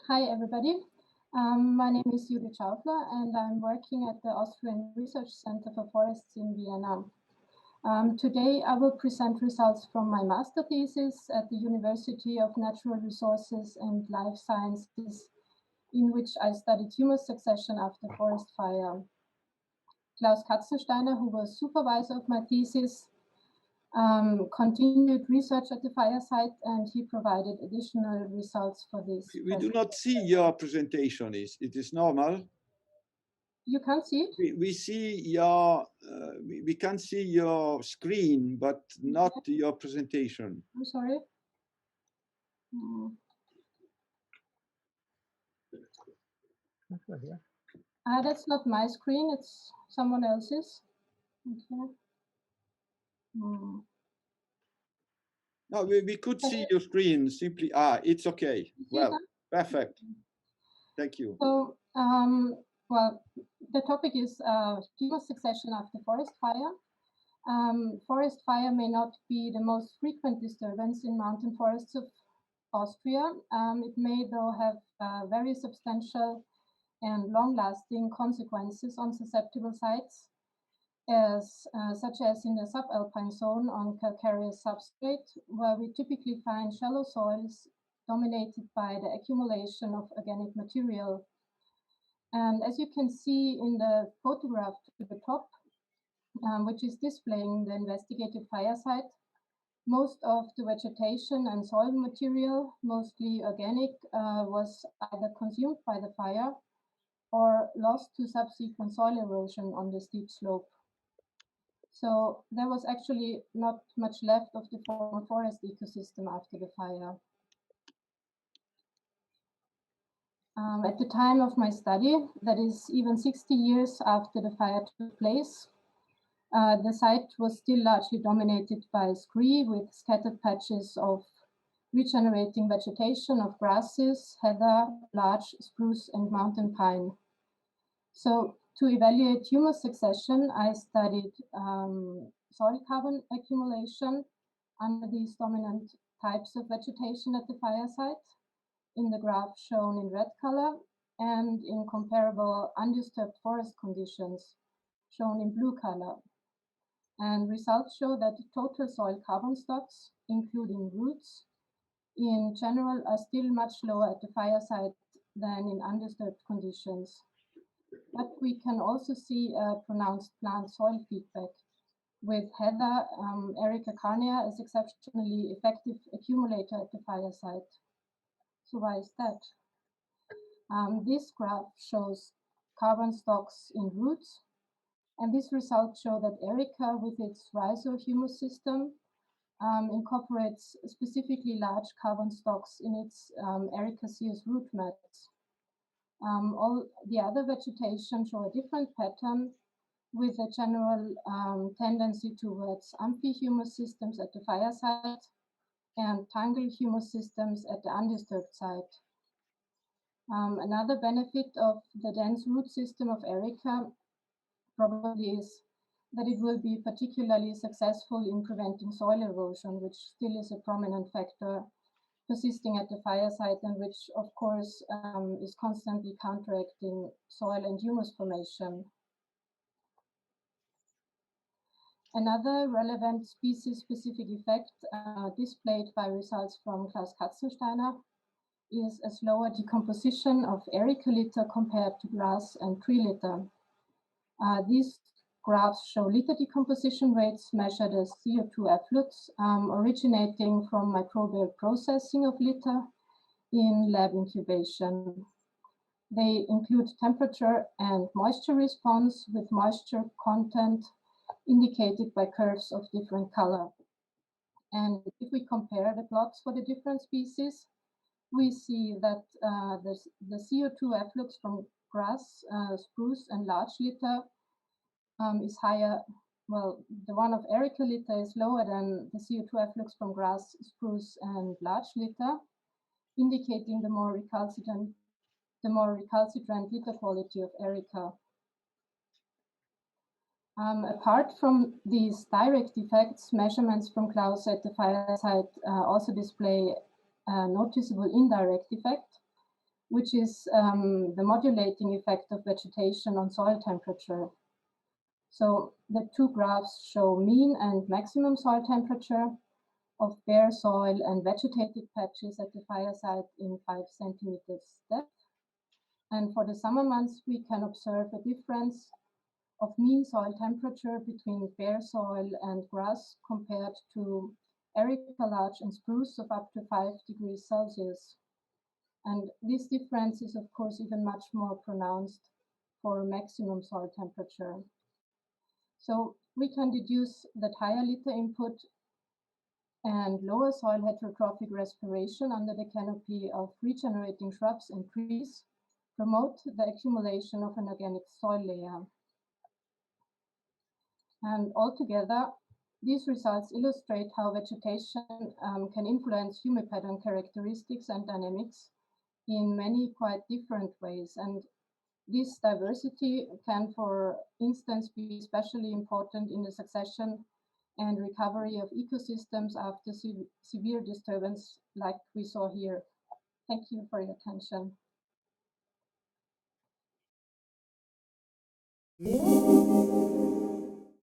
Hi, everybody. My name is Judith Schaufler, and I'm working at the Austrian Research Center for Forests in Vienna. Today, I will present results from my master thesis at the University of Natural Resources and Life Sciences, in which I studied humus succession after forest fire. Klaus Katzensteiner, who was supervisor of my thesis, continued research at the fire site, and he provided additional results for this. We do not see your presentation. It is normal? You can't see it? We see your, we can see your screen, but not your presentation. I'm sorry. That's not my screen, it's someone else's. Okay. No, we could see your screen simply. It's okay. Well, perfect. Thank you. So, well, the topic is humus succession after forest fire. Forest fire may not be the most frequent disturbance in mountain forests of Austria. It may, though, have very substantial and long-lasting consequences on susceptible sites, such as in the subalpine zone on calcareous substrate, where we typically find shallow soils dominated by the accumulation of organic material. And as you can see in the photograph to the top, which is displaying the investigated fire site, most of the vegetation and soil material, mostly organic, was either consumed by the fire or lost to subsequent soil erosion on the steep slope. So there was actually not much left of the former forest ecosystem after the fire. At the time of my study, that is even 60 years after the fire took place, the site was still largely dominated by scree with scattered patches of regenerating vegetation of grasses, heather, larch spruce, and mountain pine. So to evaluate humus succession, I studied soil carbon accumulation under these dominant types of vegetation at the fire site, in the graph shown in red color, and in comparable undisturbed forest conditions, shown in blue color. And results show that total soil carbon stocks, including roots, in general are still much lower at the fire site than in undisturbed conditions. But we can also see a pronounced plant soil feedback, with heather, Erica carnea, as exceptionally effective accumulator at the fire site. So why is that? This graph shows carbon stocks in roots, and these results show that Erica, with its rhizohumus system, incorporates specifically large carbon stocks in its ericaceous root mats. All the other vegetation show a different pattern, with a general tendency towards amphihumus systems at the fire site and tangle humus systems at the undisturbed site. Another benefit of the dense root system of Erica probably is that it will be particularly successful in preventing soil erosion, which still is a prominent factor persisting at the fire site, and which, of course, is constantly counteracting soil and humus formation. Another relevant species-specific effect displayed by results from Klaus Katzensteiner is a slower decomposition of Erica litter compared to grass and tree litter. These graphs show litter decomposition rates measured as CO2 effluents originating from microbial processing of litter in lab incubation. They include temperature and moisture response, with moisture content indicated by curves of different color. And if we compare the plots for the different species, we see that the CO2 efflux from grass, spruce, and larch litter is higher. Well, the one of Erica litter is lower than the CO2 efflux from grass, spruce, and larch litter, indicating the more recalcitrant litter quality of Erica. Apart from these direct effects, measurements from Klaus at the fire site also display a noticeable indirect effect, which is the modulating effect of vegetation on soil temperature. So the two graphs show mean and maximum soil temperature of bare soil and vegetated patches at the fire site in 5 centimeters depth. And for the summer months, we can observe a difference of mean soil temperature between bare soil and grass compared to Erica larch and spruce of up to 5 degrees Celsius. And this difference is, of course, even much more pronounced for maximum soil temperature. So we can deduce that higher litter input and lower soil heterotrophic respiration under the canopy of regenerating shrubs and trees promote the accumulation of an organic soil layer. And altogether, these results illustrate how vegetation can influence humus pattern characteristics and dynamics in many quite different ways. And this diversity can, for instance, be especially important in the succession and recovery of ecosystems after severe disturbance like we saw here. Thank you for your attention.